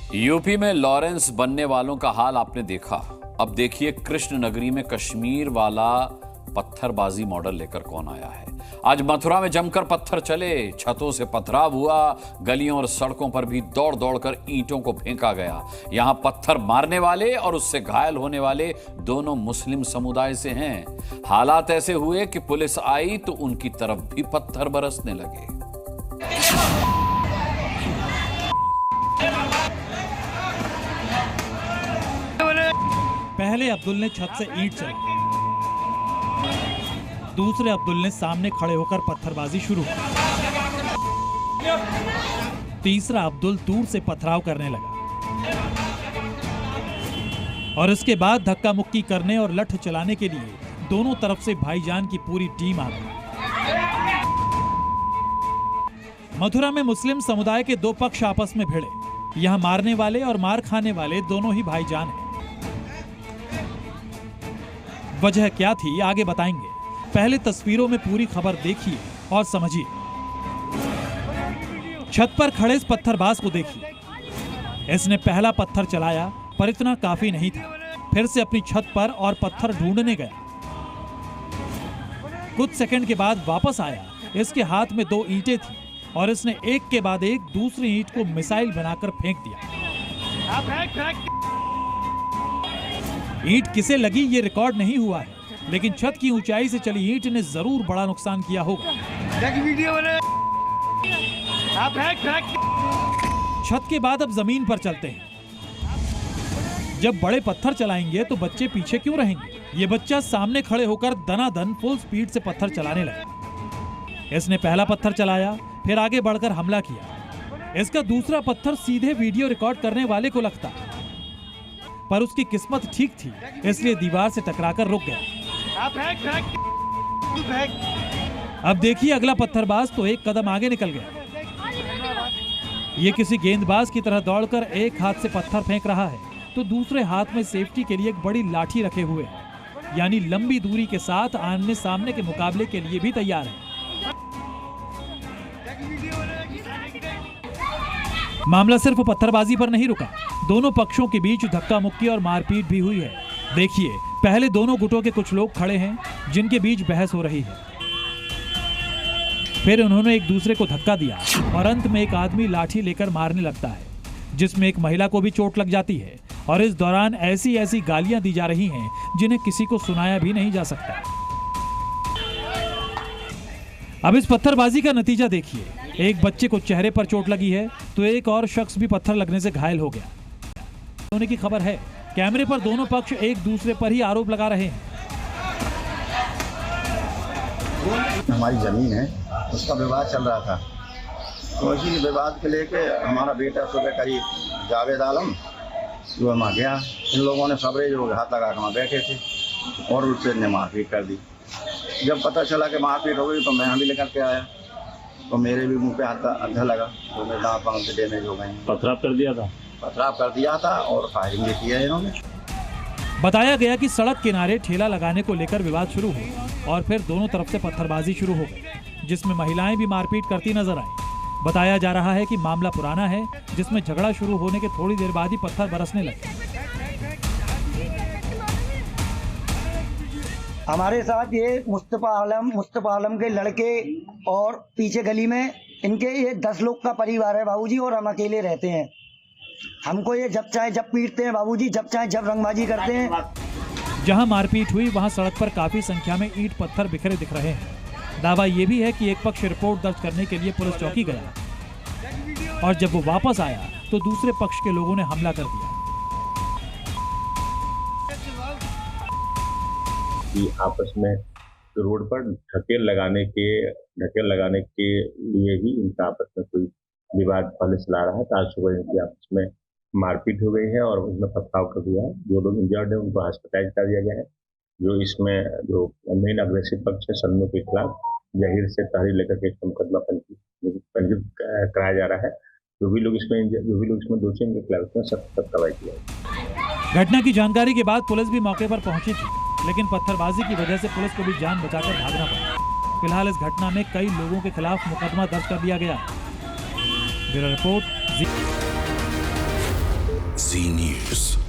UP में Lawrence बनने वालों का हाल आपने देखा। अब देखिए कृष्ण नगरी में कश्मीर वाला पत्थरबाजी मॉडल लेकर कौन आया है। आज मथुरा में जमकर पत्थर चले, छतों से पथराव हुआ, गलियों और सड़कों पर भी दौड़ दौड़कर ईंटों को फेंका गया। यहां पत्थर मारने वाले और उससे घायल होने वाले दोनों मुस्लिम समुदाय से हैं। हालात ऐसे हुए कि पुलिस आई तो उनकी तरफ भी पत्थर बरसने लगे। पहले अब्दुल ने छत से ईंट चलाई, दूसरे अब्दुल ने सामने खड़े होकर पत्थरबाजी शुरू की, तीसरा अब्दुल दूर से पथराव करने लगा और इसके बाद धक्का मुक्की करने और लठ चलाने के लिए दोनों तरफ से भाईजान की पूरी टीम आ गई। मथुरा में मुस्लिम समुदाय के दो पक्ष आपस में भिड़े। यहां मारने वाले और मार खाने वाले दोनों ही भाईजान हैं। वजह क्या थी आगे बताएंगे, पहले तस्वीरों में पूरी खबर देखिए और समझिए। छत पर खड़े इस पत्थरबाज को देखिए। इसने पहला पत्थर चलाया पर इतना काफी नहीं था, फिर से अपनी छत पर और पत्थर ढूंढने गया। कुछ सेकंड के बाद वापस आया। इसके हाथ में दो ईंटें थी और इसने एक के बाद एक दूसरी ईंट को मिसाइल बनाकर फेंक दिया। ईंट किसे लगी ये रिकॉर्ड नहीं हुआ है, लेकिन छत की ऊंचाई से चली ईंट ने जरूर बड़ा नुकसान किया होगा। छत के बाद अब जमीन पर चलते हैं। जब बड़े पत्थर चलाएंगे तो बच्चे पीछे क्यों रहेंगे। ये बच्चा सामने खड़े होकर दनादन फुल स्पीड से पत्थर चलाने लगा। इसने पहला पत्थर चलाया, फिर आगे बढ़कर हमला किया। इसका दूसरा पत्थर सीधे वीडियो रिकॉर्ड करने वाले को लगता, पर उसकी किस्मत ठीक थी, इसलिए दीवार से टकराकर रुक गया। अब देखिए अगला पत्थरबाज तो एक कदम आगे निकल गया। ये किसी गेंदबाज की तरह दौड़कर एक हाथ से पत्थर फेंक रहा है तो दूसरे हाथ में सेफ्टी के लिए एक बड़ी लाठी रखे हुए है, यानी लंबी दूरी के साथ आमने सामने के मुकाबले के लिए भी तैयार है। मामला सिर्फ पत्थरबाजी पर नहीं रुका, दोनों पक्षों के बीच धक्का मुक्की और मारपीट भी हुई है। देखिए पहले दोनों गुटों के कुछ लोग खड़े हैं जिनके बीच बहस हो रही है, फिर उन्होंने एक दूसरे को धक्का दिया और अंत में एक आदमी लाठी लेकर मारने लगता है, जिसमें एक महिला को भी चोट लग जाती है और इस दौरान ऐसी ऐसी गालियां दी जा रही हैं जिन्हें किसी को सुनाया भी नहीं जा सकता। अब इस पत्थरबाजी का नतीजा देखिए। एक बच्चे को चेहरे पर चोट लगी है तो एक और शख्स भी पत्थर लगने से घायल हो गया। होने की खबर है। कैमरे पर दोनों पक्ष एक दूसरे पर ही आरोप लगा रहे हैं। हमारी जमीन है, उसका विवाद चल रहा था, तो इसी विवाद के लेके हमारा बेटा सुबह करीब जावेद आलम जो वहाँ गया, इन लोगों ने सबरे जो हाथ लगा के वहाँ बैठे थे और उससे मारपीट कर दी। जब पता चला कि मारपीट हो गई तो मैं भी लेकर के आया, तो मेरे भी मुंह पे आधा लगा, तो मेरे दांत पांव से डैमेज हो गए। पथराव कर दिया था और फायरिंग भी की है इन्होंने। बताया गया कि सड़क किनारे ठेला लगाने को लेकर विवाद शुरू हुआ और फिर दोनों तरफ से पत्थरबाजी शुरू हो गई, जिसमें महिलाएं भी मारपीट करती नजर आई। बताया जा रहा है कि मामला पुराना है, जिसमें झगड़ा शुरू होने के थोड़ी देर बाद ही पत्थर बरसने लगे। हमारे साथ ये मुस्तफा आलम के लड़के और पीछे गली में इनके ये 10 लोग का परिवार है बाबूजी, और हम अकेले रहते हैं। हमको ये जब चाहे जब पीटते हैं बाबूजी, जब चाहे जब रंगबाजी करते हैं। जहां मारपीट हुई वहां सड़क पर काफी संख्या में ईंट पत्थर बिखरे दिख रहे हैं। दावा ये भी है कि एक पक्ष रिपोर्ट दर्ज करने के लिए पुलिस चौकी गया और जब वो वापस आया तो दूसरे पक्ष के लोगों ने हमला कर दिया। कि आपस में रोड पर ढकेल लगाने के लिए ही इनका आपस में कोई विवाद पहले चला रहा है। आज सुबह इनकी आपस में मारपीट हो गई है और उसमें पथराव कर दिया है। जो लोग इंजर्ड है उनको हॉस्पिटलाइज कर दिया गया है। जो इसमें जो मेन अग्रेसिव पक्ष है सन्नू के खिलाफ जहीर से तहरीर लेकर के मुकदमा पंजीकृत कराया जा रहा है। जो भी लोग इसमें दोषी इनके खिलाफ सख्त कार्रवाई की जाएगी। घटना की जानकारी के बाद पुलिस भी मौके पर पहुंची थी, लेकिन पत्थरबाजी की वजह से पुलिस को भी जान बचाकर भागना पड़ा। फिलहाल इस घटना में कई लोगों के खिलाफ मुकदमा दर्ज कर दिया गया। Bureau report. जी न्यूज।